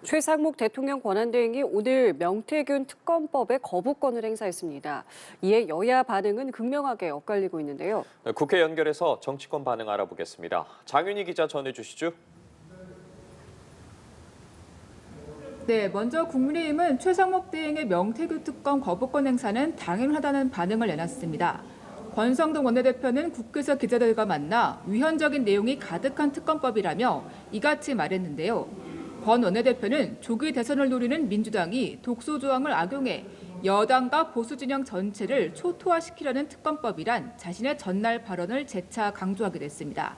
최상목 대통령 권한대행이 오늘 명태균 특검법의 거부권을 행사했습니다. 이에 여야 반응은 극명하게 엇갈리고 있는데요. 국회 연결해서 정치권 반응 알아보겠습니다. 장윤희 기자 전해주시죠. 네, 먼저 국민의힘은 최상목 대행의 명태균 특검 거부권 행사는 당연하다는 반응을 내놨습니다. 권성동 원내대표는 국회에서 기자들과 만나 위헌적인 내용이 가득한 특검법이라며 이같이 말했는데요. 권 원내대표는 조기 대선을 노리는 민주당이 독소 조항을 악용해 여당과 보수 진영 전체를 초토화시키려는 특검법이란 자신의 전날 발언을 재차 강조하게 됐습니다.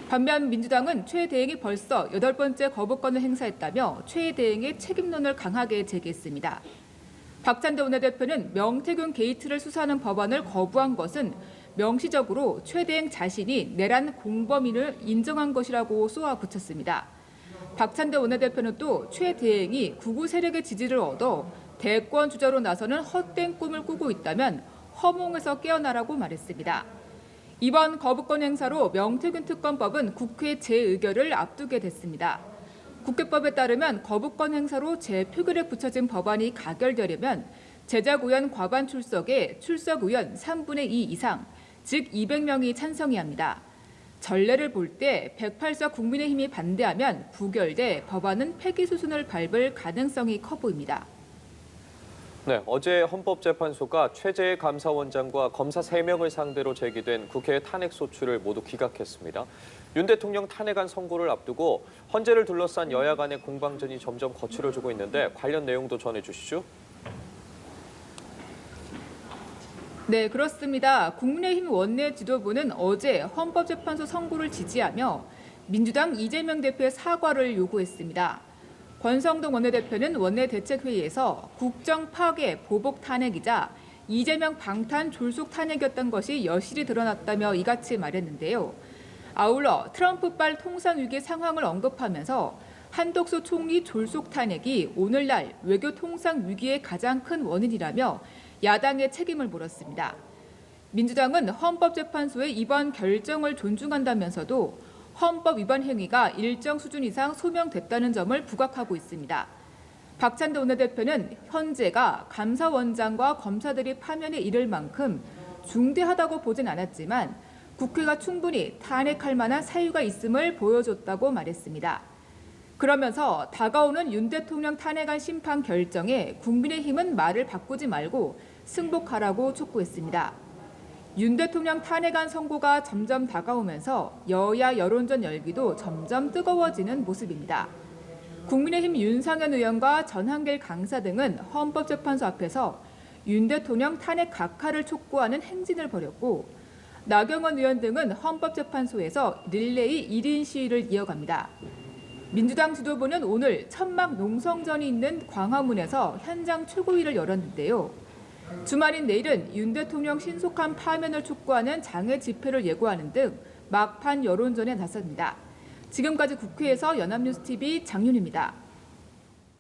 반면 민주당은 최 대행이 벌써 8번째 거부권을 행사했다며 최 대행의 책임론을 강하게 제기했습니다. 박찬대 원내대표는 명태균 게이트를 수사하는 법안을 거부한 것은 명시적으로 최 대행 자신이 내란 공범인을 인정한 것이라고 쏘아붙였습니다. 박찬대 원내대표는 또 최 대행이 극우 세력의 지지를 얻어 대권 주자로 나서는 헛된 꿈을 꾸고 있다면 허몽에서 깨어나라고 말했습니다. 이번 거부권 행사로 명태균 특검법은 국회 재의결을 앞두게 됐습니다. 국회법에 따르면 거부권 행사로 재표결에 붙여진 법안이 가결되려면 제작 의원 과반 출석에 출석 의원 3분의 2 이상, 즉 200명이 찬성해야 합니다. 전례를 볼 때 108석 국민의힘이 반대하면 부결돼 법안은 폐기 수순을 밟을 가능성이 커 보입니다. 네, 어제 헌법재판소가 최재해 감사원장과 검사 3명을 상대로 제기된 국회 탄핵 소추를 모두 기각했습니다. 윤 대통령 탄핵안 선고를 앞두고 헌재를 둘러싼 여야 간의 공방전이 점점 거칠어지고 있는데 관련 내용도 전해주시죠. 네, 그렇습니다. 국민의힘 원내 지도부는 어제 헌법재판소 선고를 지지하며 민주당 이재명 대표의 사과를 요구했습니다. 권성동 원내대표는 원내대책회의에서 국정 파괴, 보복 탄핵이자 이재명 방탄 졸속 탄핵이었던 것이 여실히 드러났다며 이같이 말했는데요. 아울러 트럼프발 통상위기 상황을 언급하면서 한덕수 총리 졸속 탄핵이 오늘날 외교 통상 위기의 가장 큰 원인이라며 야당의 책임을 물었습니다. 민주당은 헌법재판소의 이번 결정을 존중한다면서도 헌법 위반 행위가 일정 수준 이상 소명됐다는 점을 부각하고 있습니다. 박찬대 원내대표는 헌재가 감사원장과 검사들이 파면에 이를 만큼 중대하다고 보진 않았지만 국회가 충분히 탄핵할 만한 사유가 있음을 보여줬다고 말했습니다. 그러면서 다가오는 윤 대통령 탄핵안 심판 결정에 국민의힘은 말을 바꾸지 말고 승복하라고 촉구했습니다. 윤 대통령 탄핵안 선고가 점점 다가오면서 여야 여론전 열기도 점점 뜨거워지는 모습입니다. 국민의힘 윤상현 의원과 전한길 강사 등은 헌법재판소 앞에서 윤 대통령 탄핵 각하를 촉구하는 행진을 벌였고 나경원 의원 등은 헌법재판소에서 릴레이 1인 시위를 이어갑니다. 민주당 지도부는 오늘 천막 농성전이 있는 광화문에서 현장 최고위를 열었는데요. 주말인 내일은 윤 대통령 신속한 파면을 촉구하는 장외 집회를 예고하는 등 막판 여론전에 나섭니다. 지금까지 국회에서 연합뉴스TV 장윤희입니다.